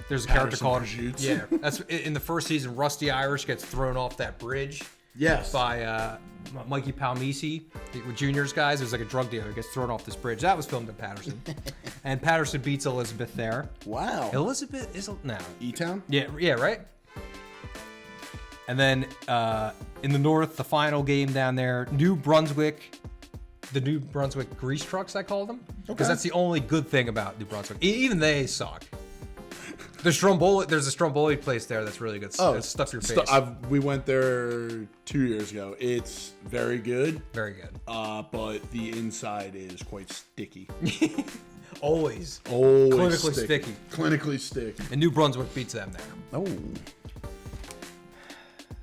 There's a character called that's in the first season. Rusty Irish gets thrown off that bridge. Yes. By Mikey Palmisi, with Junior's guys. There's like a drug dealer who gets thrown off this bridge. That was filmed in Patterson. And Patterson beats Elizabeth there. Wow. Elizabeth is now E-Town? Yeah, right. And then in the north, the final game down there, New Brunswick, the New Brunswick grease trucks, I call them, because that's the only good thing about New Brunswick. Even they suck. There's a Stromboli place there that's really good. It's stuff your face. We went there 2 years ago. It's very good. Very good. But the inside is quite sticky. Always Clinically sticky. Clinically sticky. And New Brunswick beats them there. Oh.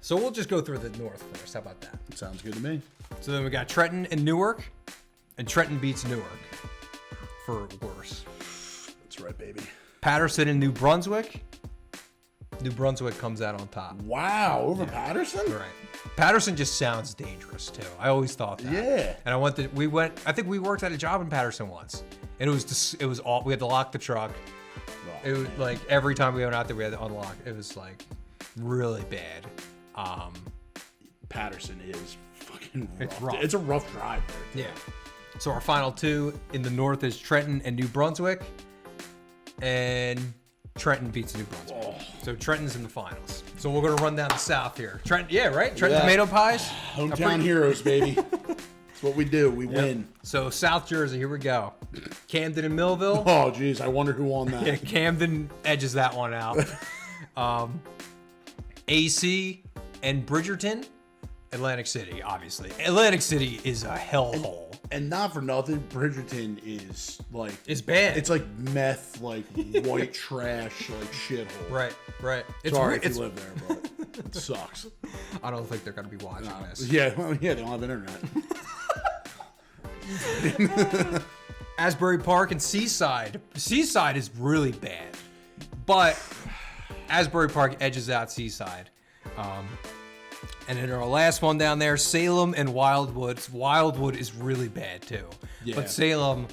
So we'll just go through the north first. How about that? Sounds good to me. So then we got Trenton and Newark, and Trenton beats Newark for worse. That's right, baby. Patterson and New Brunswick. New Brunswick comes out on top. Wow, over Patterson? Right. Patterson just sounds dangerous too. I always thought that. Yeah. And I think we worked at a job in Patterson once, and it was all we had to lock the truck. Oh, it was like every time we went out there, we had to unlock. It was like really bad. Patterson is fucking rough. It's rough. It's a rough drive there. Yeah. So our final two in the north is Trenton and New Brunswick. And Trenton beats New Brunswick. Oh. So Trenton's in the finals. So we're going to run down the south here. Trenton tomato pies. Hometown heroes, baby. That's what we do. We win. So South Jersey, here we go. Camden and Millville. Oh, geez. I wonder who won that. Yeah, Camden edges that one out. AC and Bridgerton. Atlantic City, obviously. Atlantic City is a hellhole. And not for nothing, Bridgerton is like... It's bad. It's like meth, like white trash, like shithole. Right. It's Sorry weird. if you live there, but it sucks. I don't think they're going to be watching this. Yeah, well, yeah, they don't have internet. Asbury Park and Seaside. Seaside is really bad. But Asbury Park edges out Seaside. And then our last one down there, Salem and Wildwood. Wildwood is really bad too. Yeah. But Salem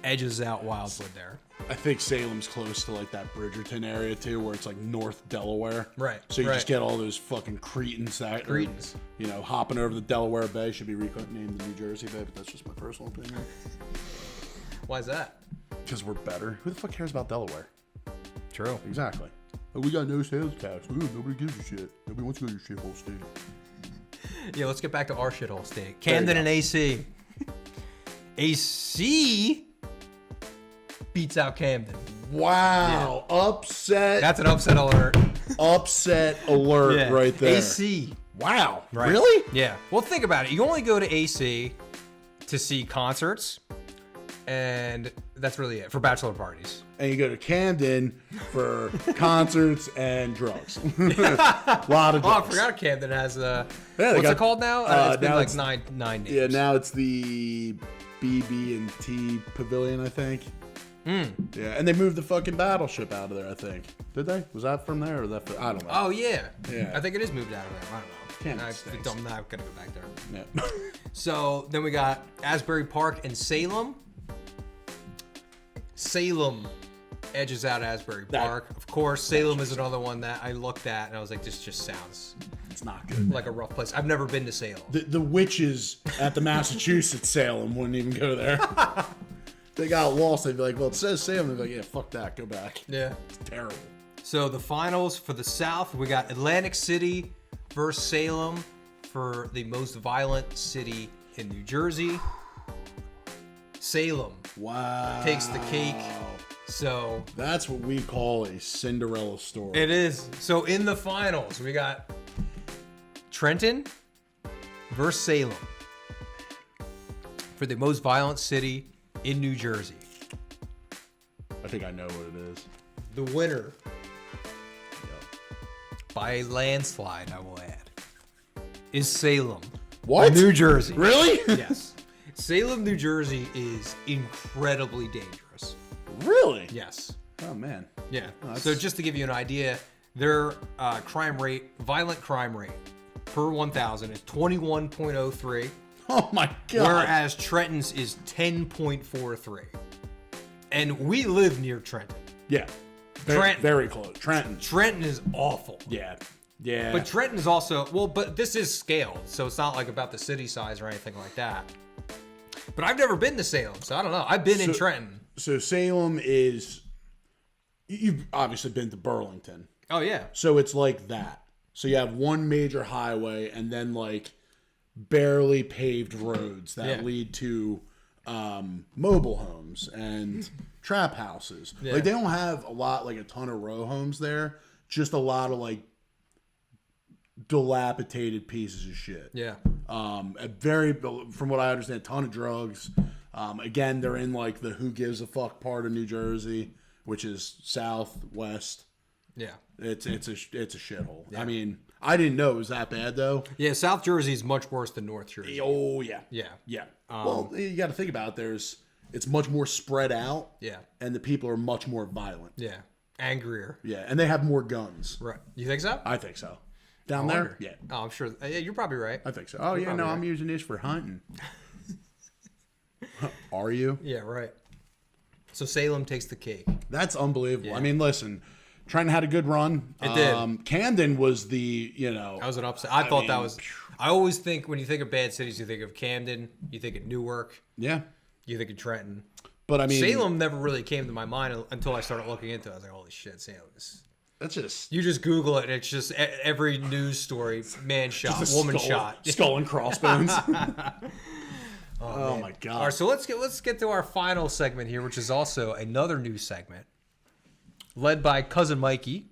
edges out Wildwood there. I think Salem's close to like that Bridgerton area too, where it's like North Delaware. Right. So you just get all those fucking Cretans that are, hopping over the Delaware Bay. Should be named the New Jersey Bay, but that's just my personal opinion. Why is that? Because we're better. Who the fuck cares about Delaware? True. Exactly. Oh, we got no sales tax. Ooh, nobody gives a shit. Nobody wants to go to your shithole state. Yeah, let's get back to our shithole state. Camden and AC. AC beats out Camden. Wow. Yeah. Upset. That's an upset alert. Upset alert right there. AC. Wow. Right. Really? Yeah. Well, think about it. You only go to AC to see concerts, and that's really it for bachelor parties. And you go to Camden for concerts and drugs. A lot of drugs. Oh, I forgot Camden has what's it called now? It's been now like nine names. Yeah, now it's the BB&T Pavilion, I think. Yeah, and they moved the fucking battleship out of there, I think. Did they? Was that from there or was that I don't know. Oh, yeah. Yeah. I think it is moved out of there. I don't know. I'm not going to go back there. Yeah. So then we got Asbury Park and Salem. Salem edges out Asbury Park. Of course, Salem is another one that I looked at and I was like, this just sounds... It's not good. Like a rough place. I've never been to Salem. The witches at the Massachusetts Salem wouldn't even go there. They got lost. They'd be like, well, it says Salem. They'd be like, yeah, fuck that. Go back. Yeah. It's terrible. So the finals for the South, we got Atlantic City versus Salem for the most violent city in New Jersey. Salem takes the cake. So that's what we call a Cinderella story. It is. So in the finals, we got Trenton versus Salem for the most violent city in New Jersey. I think I know what it is. The winner, by a landslide, I will add, is Salem. What? New Jersey. Really? Yes. Salem, New Jersey is incredibly dangerous. Really? Yes. Oh, man. Yeah. So just to give you an idea, their violent crime rate per 1,000 is 21.03. Oh, my God. Whereas Trenton's is 10.43. And we live near Trenton. Yeah. Very close. Trenton is awful. Yeah. Yeah. But Trenton is also, but this is scaled, so it's not like about the city size or anything like that. But I've never been to Salem, so I don't know. I've been in Trenton. So Salem is, you've obviously been to Burlington. Oh, yeah. So it's like that. So you have one major highway and then like barely paved roads that lead to mobile homes and trap houses. Yeah. Like they don't have a ton of row homes there. Just a lot of like dilapidated pieces of shit. Yeah. From what I understand, a ton of drugs. Again, they're in like the who gives a fuck part of New Jersey, which is southwest. Yeah. It's a shithole. Yeah. I mean, I didn't know it was that bad though. Yeah, South Jersey is much worse than North Jersey. Oh yeah. Yeah. Yeah. Well, you got to think about it. It's much more spread out. Yeah. And the people are much more violent. Yeah. Angrier. Yeah, and they have more guns. Right. You think so? I think so. Down there? Yeah. Oh, I'm sure. Yeah, you're probably right. I think so. Oh, yeah, no, right. I'm using this for hunting. Are you? Yeah, right. So Salem takes the cake. That's unbelievable. Yeah. I mean, listen, Trenton had a good run. It did. Camden was the, That was an upset. I thought that was... I always think, when you think of bad cities, you think of Camden, you think of Newark. Yeah. You think of Trenton. But I mean... Salem never really came to my mind until I started looking into it. I was like, holy shit, Salem is... That's just... You just Google it, and it's just every news story, man shot, woman shot. Skull and crossbones. Oh my God. All right, so let's get to our final segment here, which is also another news segment, led by Cousin Mikey.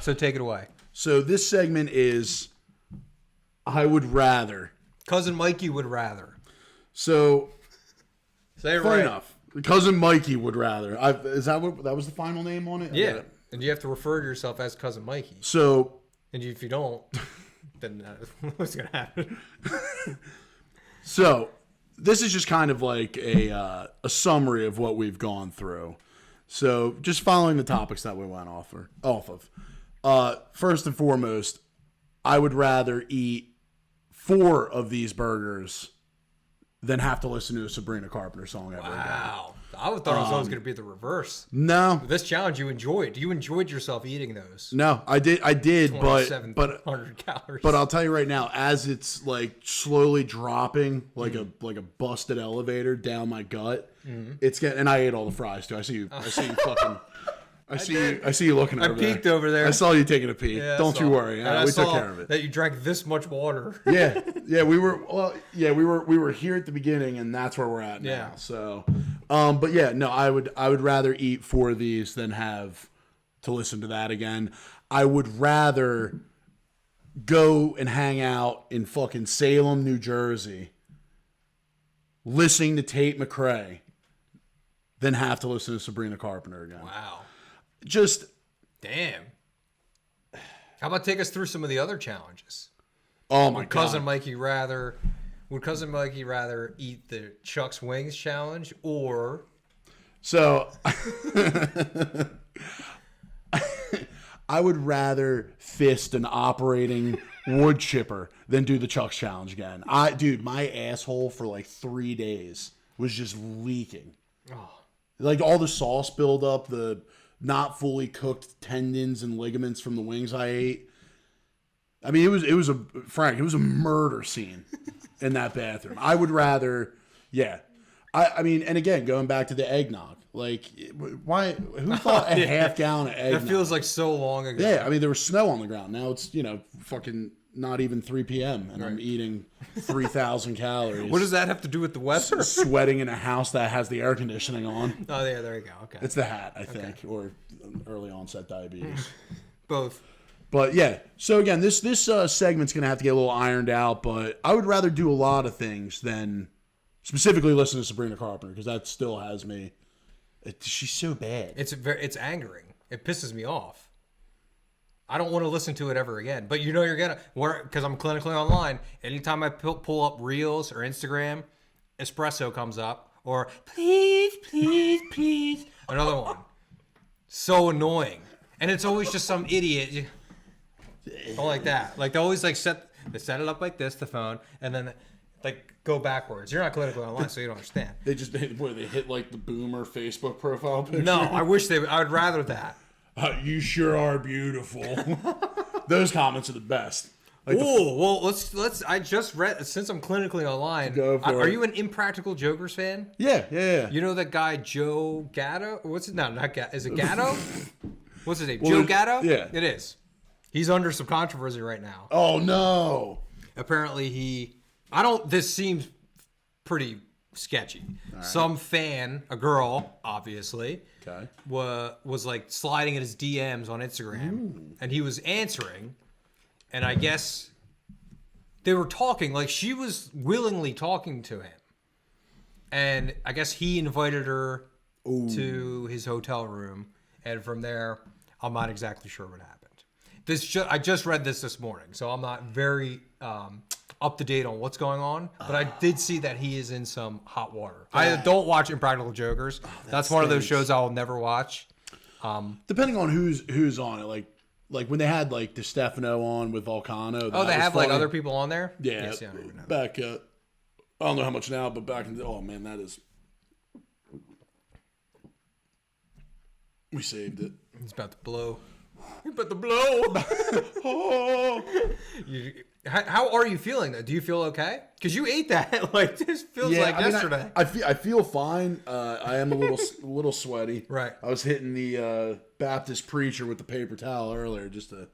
So take it away. So this segment is I would rather. Cousin Mikey would rather. So, say it fair right. enough. Cousin Mikey would rather. Is that what that was the final name on it? Yeah, and you have to refer to yourself as Cousin Mikey. So, and if you don't, then what's gonna happen? So, this is just kind of like a summary of what we've gone through. So, just following the topics that we went off of. First and foremost, I would rather eat 4 of these burgers than have to listen to a Sabrina Carpenter song ever again. Wow. I thought it was always going to be the reverse. No. This challenge you enjoyed. You enjoyed yourself eating those. No, I did, but 100 calories. But I'll tell you right now, as it's like slowly dropping like a busted elevator down my gut, it's getting. And I ate all the fries too. I see you fucking. I see you looking over there. I peeked over there. I saw you taking a peek. Yeah, Don't you worry. We took care of it. That you drank this much water. Yeah, we were here at the beginning, and that's where we're at now. Yeah. So, but yeah, no, I would rather eat 4 of these than have to listen to that again. I would rather go and hang out in fucking Salem, New Jersey, listening to Tate McRae, than have to listen to Sabrina Carpenter again. Wow. Just damn. How about take us through some of the other challenges? Oh my god. Would Cousin Mikey rather eat the Chuck's Wings challenge or so I would rather fist an operating wood chipper than do the Chuck's challenge again. Dude, my asshole for like 3 days was just leaking. Oh. Like all the sauce buildup, the not fully cooked tendons and ligaments from the wings I ate. I mean, it was a murder scene in that bathroom. I would rather, yeah. I mean, and again, going back to the eggnog, like, why? Who thought a half gallon of eggnog? That feels like so long ago. Yeah, I mean, there was snow on the ground. Now it's fucking not even 3 p.m. and I'm eating 3,000 calories. What does that have to do with the weather? Sweating in a house that has the air conditioning on. Oh, yeah, there you go. Okay. It's the hat, I think, or early onset diabetes. Both. But yeah, so again, this segment's gonna have to get a little ironed out. But I would rather do a lot of things than specifically listen to Sabrina Carpenter because that still has me. She's so bad. It's angering. It pisses me off. I don't want to listen to it ever again. But you're gonna because I'm clinically online. Anytime I pull up Reels or Instagram, espresso comes up or please another one. So annoying, and it's always just some idiot. Don't like that. Like they always set it up like this, the phone, and then go backwards. You're not clinically online, so you don't understand. They hit like the boomer Facebook profile picture. No, I wish they would. I would rather that. You sure are beautiful. Those comments are the best. Well, let's. I just read since I'm clinically online. Go for it. Are you an Impractical Jokers fan? Yeah. You know that guy Joe Gatto? What's his name? Not Gatto. Is it Gatto? What's his name? Well, Joe Gatto? yeah. It is. He's under some controversy right now. Oh no. Apparently this seems pretty sketchy. Right. Some fan, a girl, obviously, okay, was sliding in his DMs on Instagram, and he was answering, and I guess they were talking, she was willingly talking to him, and I guess he invited her to his hotel room, and from there, I'm not exactly sure what happened. I just read this morning, so I'm not very up to date on what's going on, but I did see that he is in some hot water. I don't watch Impractical Jokers. That's one of those shows I'll never watch. Depending on who's on it, like when they had DeStefano on with Volcano. They have funny. Other people on there. Yeah, yes, I don't even know. Back. I don't know how much now, but back in the man, that is. We saved it. He's about to blow. He's about to blow. Oh. How are you feeling? Do you feel okay? Because you ate that. This feels like yesterday. I feel fine. I am a little sweaty. Right. I was hitting the Baptist preacher with the paper towel earlier just to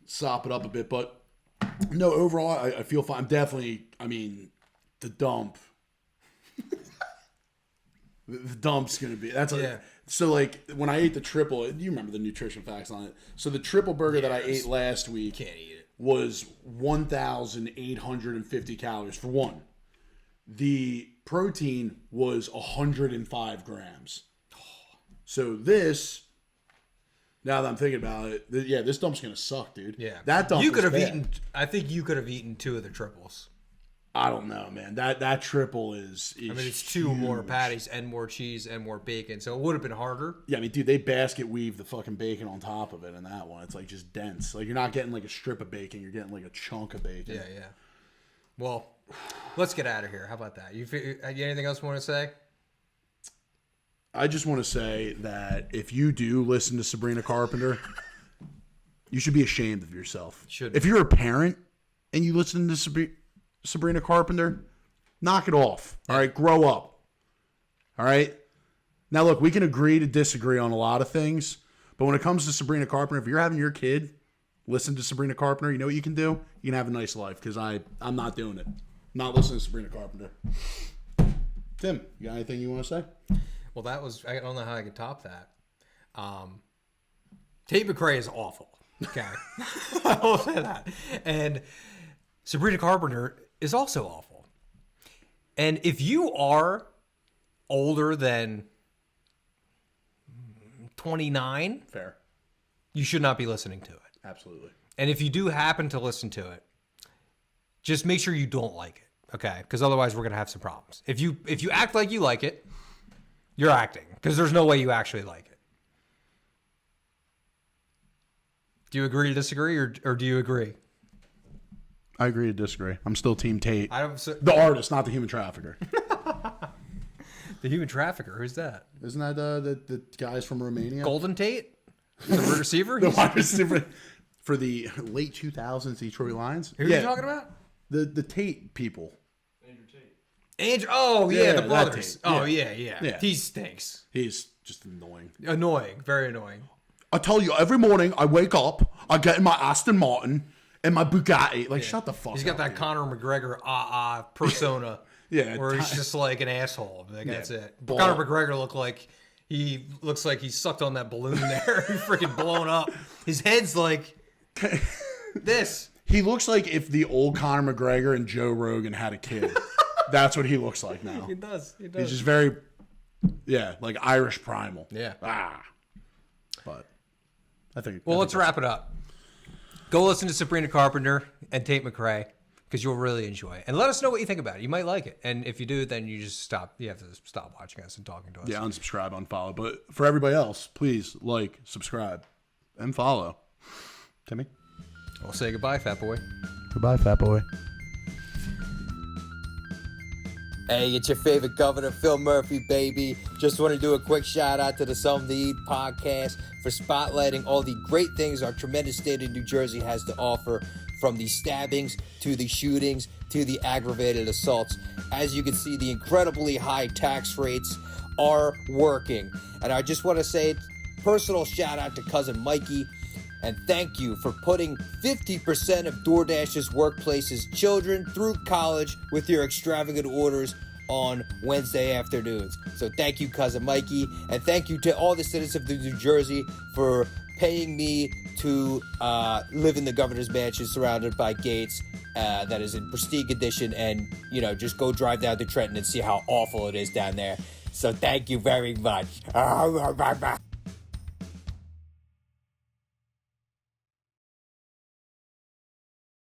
sop it up a bit. But no, overall, I feel fine. I'm definitely. I mean, the dump. The dump's gonna be. That's So when I ate the triple, do you remember the nutrition facts on it? So the triple burger that I ate last week. Can't eat it. was 1,850 calories for one. The protein was 105 grams. So this, now that I'm thinking about it, this dump's gonna suck, dude. Yeah, that dump. You could have bad. eaten. I think you could have eaten 2 of the triples. I don't know, man. That triple is I mean, it's 2 huge. more patties and more cheese and more bacon, so it would have been harder. Yeah, I mean, dude, they basket weave the fucking bacon on top of it in that one. It's like just dense. Like you're not getting like a strip of bacon, you're getting like a chunk of bacon. Yeah, yeah. Well, let's get out of here. How about that? You anything else you want to say? I just want to say that if you do listen to Sabrina Carpenter, you should be ashamed of yourself. Should. If you're a parent and you listen to Sabrina Carpenter, knock it off. All right, grow up. All right. Now, look, we can agree to disagree on a lot of things, but when it comes to Sabrina Carpenter, if you're having your kid listen to Sabrina Carpenter, you know what you can do? You can have a nice life, because I'm not doing it. I'm not listening to Sabrina Carpenter. Tim, you got anything you want to say? Well, I don't know how I could top that. Tate McRae is awful. Okay. I will say that. And Sabrina Carpenter is also awful. And if you are older than 29, Fair. you should not be listening to it. Absolutely. And if you do happen to listen to it, just make sure you don't like it, okay? Because otherwise we're going to have some problems. If you act like you like it, you're acting, because there's no way you actually like it. Do you agree to disagree, or do you agree? I agree to disagree. I'm still Team Tate. The artist, not the human trafficker. The human trafficker, who's that? Isn't that the guys from Romania? Golden Tate? The receiver? The wide receiver for the late 2000s Detroit Lions. Who are you talking about? The Tate people. Oh, yeah, the that brothers. Tate. Oh, Yeah. yeah. He stinks. He's just annoying. Annoying. Very annoying. I tell you, every morning I wake up, I get in my Aston Martin and my Bugatti. Like, shut the fuck up. He's got that dude. Conor McGregor persona. Yeah, where he's just like an asshole. Like, that's it. ball. Conor McGregor looks like he sucked on that balloon there. He's freaking blown up. His head's like this. He looks like if the old Conor McGregor and Joe Rogan had a kid. That's what he looks like now. He does. He's just very, like Irish primal. Yeah. But I think. Well, let's wrap it up. Go listen to Sabrina Carpenter and Tate McRae, because you'll really enjoy it. And let us know what you think about it. You might like it. And if you do, then you just stop. You have to stop watching us and talking to us. Yeah, unsubscribe, unfollow. But for everybody else, please like, subscribe, and follow. Timmy? We'll say goodbye, fat boy. Goodbye, fat boy. Hey, it's your favorite governor, Phil Murphy, baby. Just want to do a quick shout out to the Sum2Eat podcast for spotlighting all the great things our tremendous state of New Jersey has to offer, from the stabbings to the shootings to the aggravated assaults. As you can see, the incredibly high tax rates are working. And I just want to say personal shout out to Cousin Mikey, and thank you for putting 50% of DoorDash's workplace's children through college with your extravagant orders on Wednesday afternoons. So thank you, Cousin Mikey, and thank you to all the citizens of New Jersey for paying me to live in the governor's mansion surrounded by gates that is in pristine condition, and, just go drive down to Trenton and see how awful it is down there. So thank you very much.